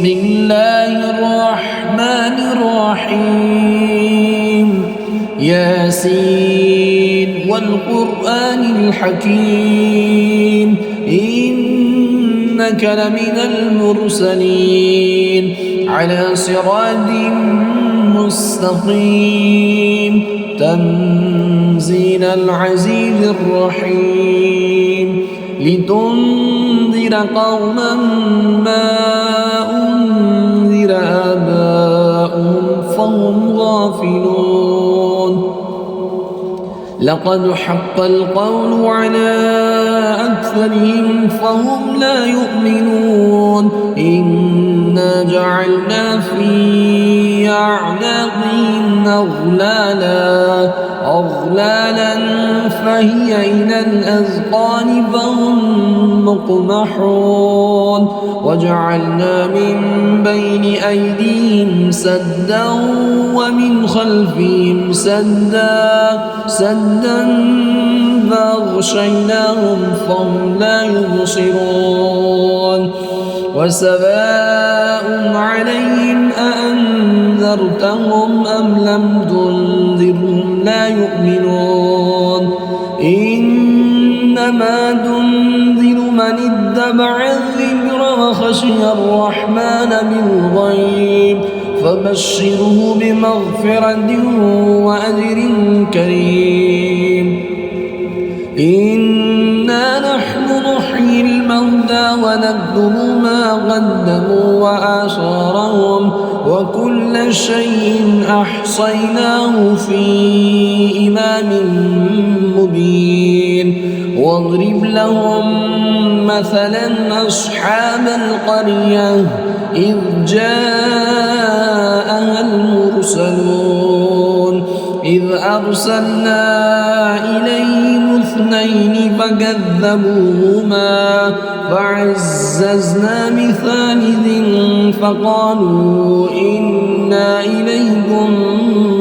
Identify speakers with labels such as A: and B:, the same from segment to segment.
A: بسم الله الرحمن الرحيم ياسين والقرآن الحكيم إنك لمن المرسلين على صراط مستقيم تنزيل العزيز الرحيم لتنذر قوما ما أنذر آباؤهم فهم غافلون لقد حق القول على أكثرهم فهم لا يؤمنون إنا جعلنا في أعناقهم أغلالا فهي إلى الأذقان فهم مقمحون وجعلنا من بين أيديهم سدا ومن خلفهم سدا فأغشيناهم فهم لا يبصرون وسواء عليهم أأنذرتهم أم لم تنذرهم لا يؤمنون إنما تنذر من اتبع الذكر وخشي الرحمن بالغيب فبشره بمغفرة وأجر كريم إنا نحن نحيي الموتى ونكتب ما قدموا وآثارهم وكل شيء أحصيناه في إمام مبين واضرب لهم مثلا أصحاب القرية إذ جاءها المرسلون إذ أرسلنا إليهم اثنين فكذبوهما فعززنا بثالث فقالوا إنا إليكم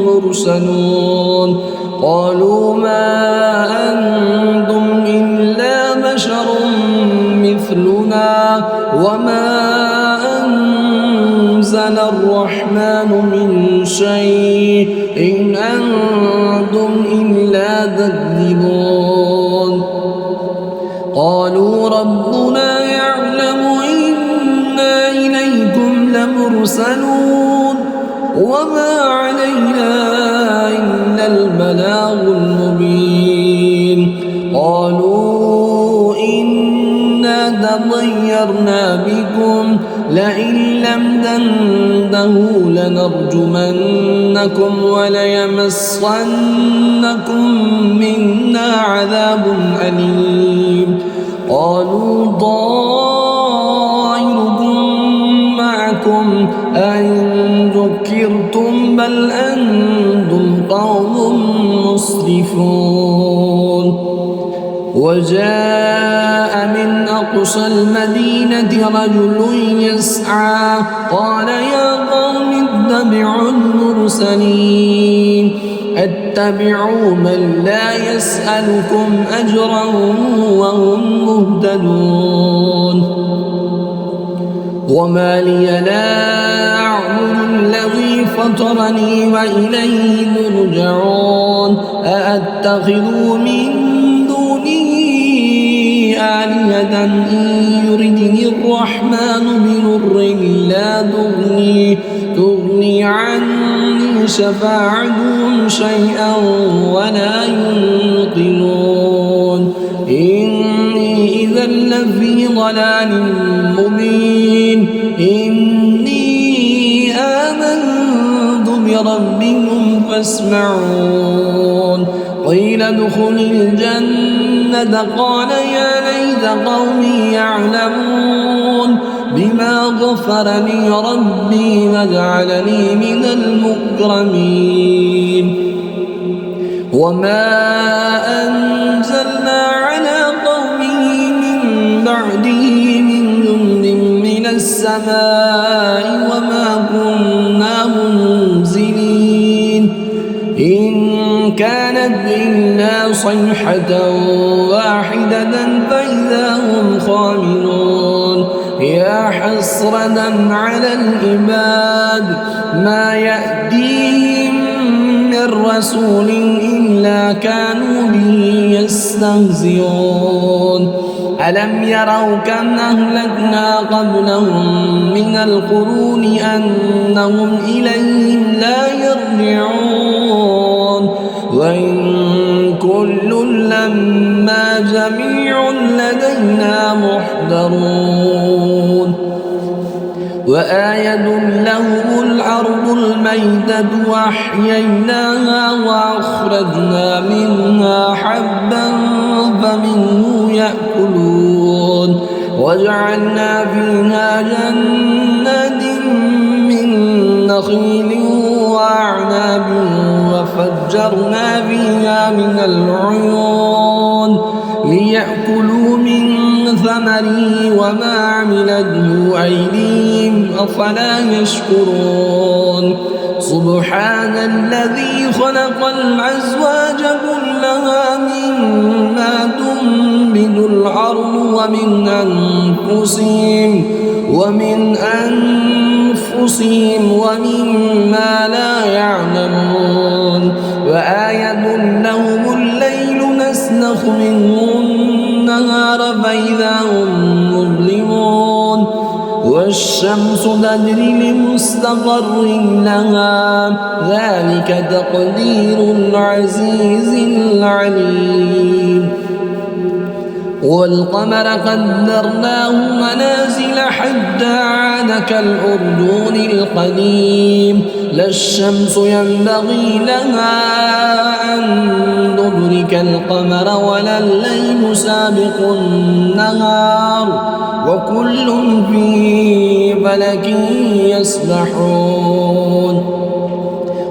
A: مرسلون قالوا ما أنتم إلا بشر مثلنا وما أنزل الرحمن من شيء إن أنتم إلا تكذبون قالوا ربنا يعلم إنا إليكم لمرسلون وما علينا إلا البلاغ المبين قالوا إنا تطيرنا بكم لئن لم تنتهوا لنرجمنكم وليمسنكم منا عذاب أليم قالوا طائركم معكم أئن ذكرتم بل أنتم قوم مسرفون وجاء من أقصى المدينة رجل يسعى قال يا قوم اتبعوا المرسلين اتبعوا من لا يسألكم أجرا وهم مهتدون وما لي لا أعبد الذي فطرني وإليه ترجعون أأتخذ من آلهة إن يردني الرحمن بضر لا تغني عني شفاعتهم شيئا ولا ينقذون إني إذا لفي ضلال مبين إني آمنت بربكم فاسمعون قيل ادخل الجنة قال يا ليت قومي يعلمون بما غفر لي ربي وجعلني من المكرمين وما أنزلنا على قومه من بعده من جند من السماء وما كنا منزلين إن كانت إلا صيحة واحدة فإذا هم خامدون يا حسرة على العباد ما يأتيهم من رسول إلا كانوا به يستهزئون ألم يروا كم أهلكنا قبلهم من القرون أنهم إليهم لا يرجعون وإن كل لما جميع لدينا محضرون وآية لهم الأرض الميتة وأحييناها وأخرجنا منها حبا فمنه يأكلون وجعلنا فيها جنات من نخيل وأعناب وفجرنا فيها من العيون ليأكلوا من ثمره وما عملته أيديهم أفلا يشكرون سبحان الذي خلق الأزواج كلها مما تنبت الأرض ومن أنفسهم ومما لا يعلمون وآية لهم الليل نسلخ منه النهار فإذا هم مظلمون والشمس تجري لمستقر لها ذلك تقدير العزيز العليم والقمر قدرناه منازل حتى عاد كالأرجون القديم لا الشمس ينبغي لها أن تدرك القمر ولا الليل سابق النهار وكل في فلك يسبحون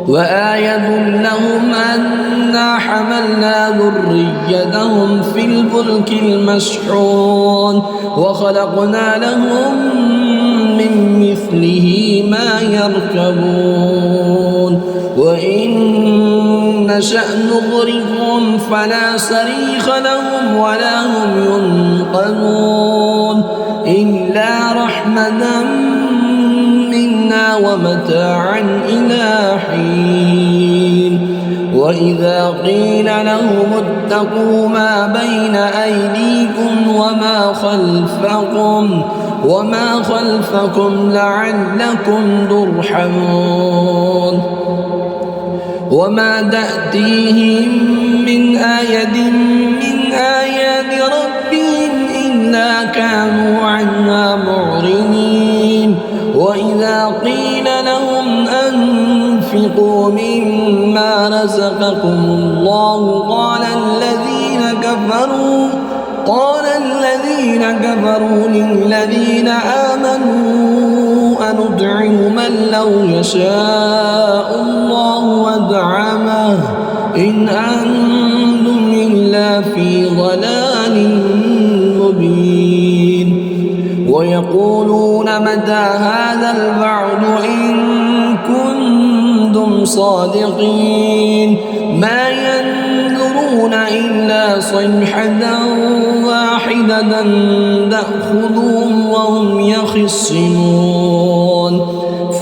A: وآية لهم أنا حملنا ذريتهم في الفلك المشحون وخلقنا لهم من مثله ما يركبون وإن نشأ نغرقهم فلا صريخ لهم ولا هم ينقذون إلا رحمة منا ومتاعا إلى حين وإذا قيل لهم اتقوا ما بين أيديكم وما خلفكم لعلكم ترحمون وما تأتيهم من آية من آيات ربهم إلا كانوا عنها معرضين وإذا قيل لهم أنفقوا مما رزقكم الله قال الذين كفروا للذين آمنوا أنطعم من لو يشاء الله أطعمه إن أنتم إلا في ضلال مبين ويقولون متى هذا الوعد إن كنتم صادقين ما ينظرون إلا صيحة واحدة تأخذهم وهم يخصمون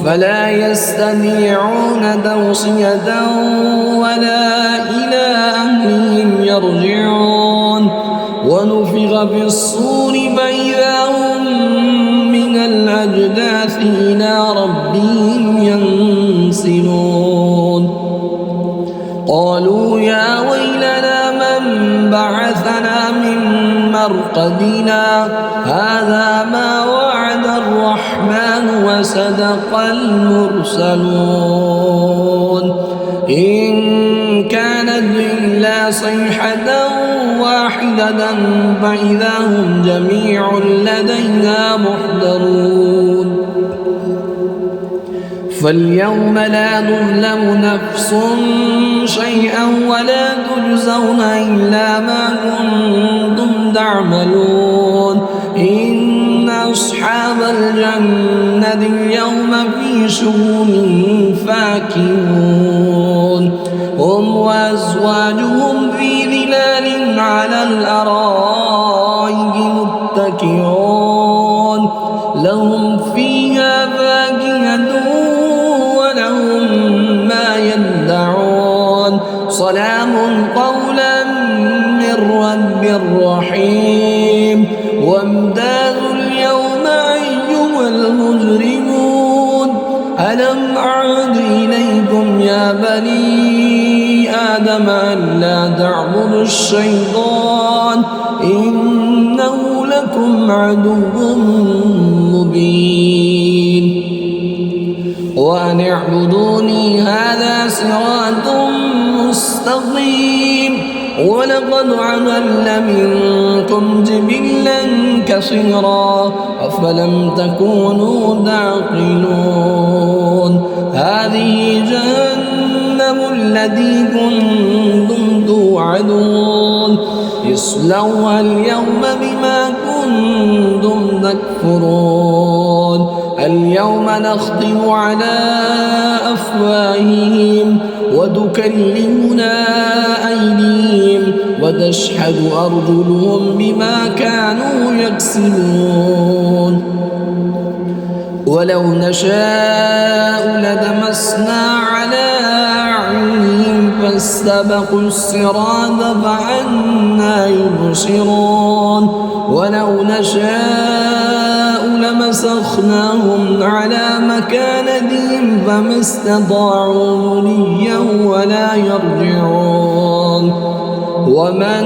A: فلا يستطيعون توصية ولا إلى أهلهم يرجعون ونفخ في الصور فإذا هم من الأجداث إلى ربهم ينسلون قالوا يا ويلنا من بعثنا من مرقدنا هذا ما وعد الرحمن وصدق المرسلون إن كانت إلا صيحة واحدة فإذا هم جميع لدينا محضرون فاليوم لا تظلم نفس شيئا ولا تجزون إلا ما كنتم تعملون إن أصحاب الجنة اليوم في شغل فاكهون هم وأزواجهم في ظلال على الأرائك متكئون لهم فيها فاكهة ولهم ما يدعون سلام قولا من رب رحيم وامتازوا اليوم أيها المجرمون ألم أعد إليكم يا بني آدم ألا تعبدوا الشيطان إنه لكم عدو مبين وأن اعبدوني هذا صراط مستقيم ولقد عملنا منكم جبلا كثيرا أفلم تكونوا تعقلون هذه جهنم التي كنتم توعدون اصلوها اليوم بما كنتم تكفرون اليوم نختم على أفواههم وتكلمنا أيديهم وتشهد أرجلهم بما كانوا يكسبون ولو نشاء لدمسنا على أعينهم فاستبقوا الصراط فأنى يبصرون ولو نشاء لمسخناهم على مكانتهم فما استطاعوا مضيا ولا يرجعون ومن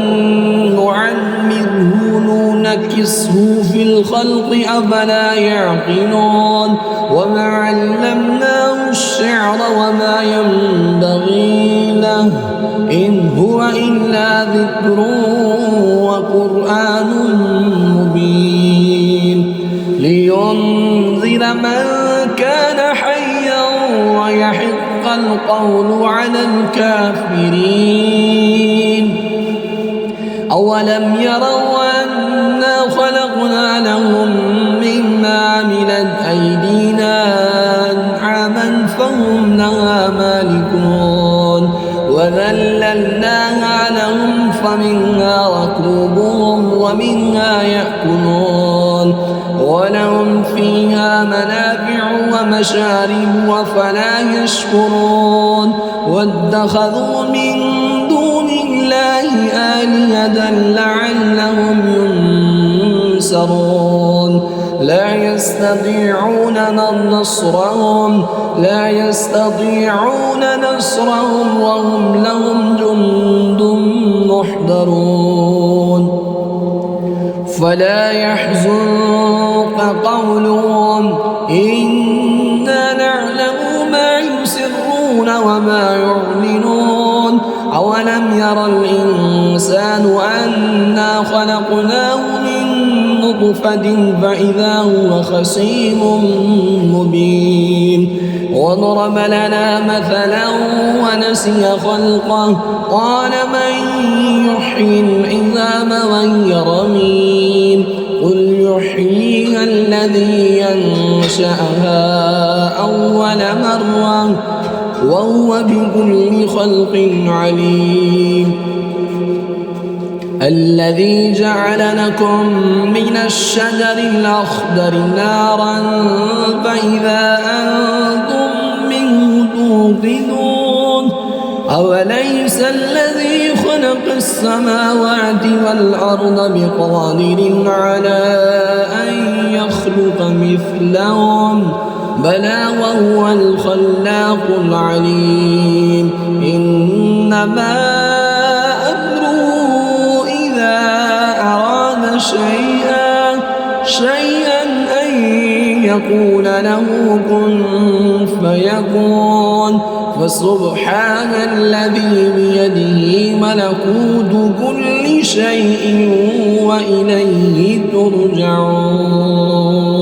A: نعمره ننكسه في الخلق أفلا يعقلون وما علمناه الشعر وما ينبغي له إن هو إلا ذكر وقرآن مبين لينذر من كان حيا ويحق القول على الكافرين أولم يروا أنا خلقنا لهم مما عملت أيدينا أنعاما فهم لها مالكون وذللناها لهم فمنها ركوبهم ومنها يأكلون ولهم فيها منافع ومشارب وفلا يشكرون واتخذوا من دون الله آلهة لعلهم ينصرون لا يستطيعون نصرهم وهم لهم جند محضرون فلا يحزنك قولهم إنا نعلم ما يسرون وما يعلنون أولم ير الإنسان أنا خلقناه من نطفة فإذا هو خصيم مبين وضرب لنا مثلا ونسي خلقه قال من يحيي العظام وهي رميم قل يحييها الذي ينشأها أول مرة وهو بكل خلق عليم الذي جعل لكم من الشجر الأخضر نارا فإذا أنتم منه توقدون أوليس الذي خلق السماوات والأرض بقادر على أن يخلق مثلهم بلى وهو الخلاق العليم إنما أمره إذا أراد شيئا أن يقول له كن فيكون فسبحان الذي بيده ملكوت كل شيء وإليه ترجعون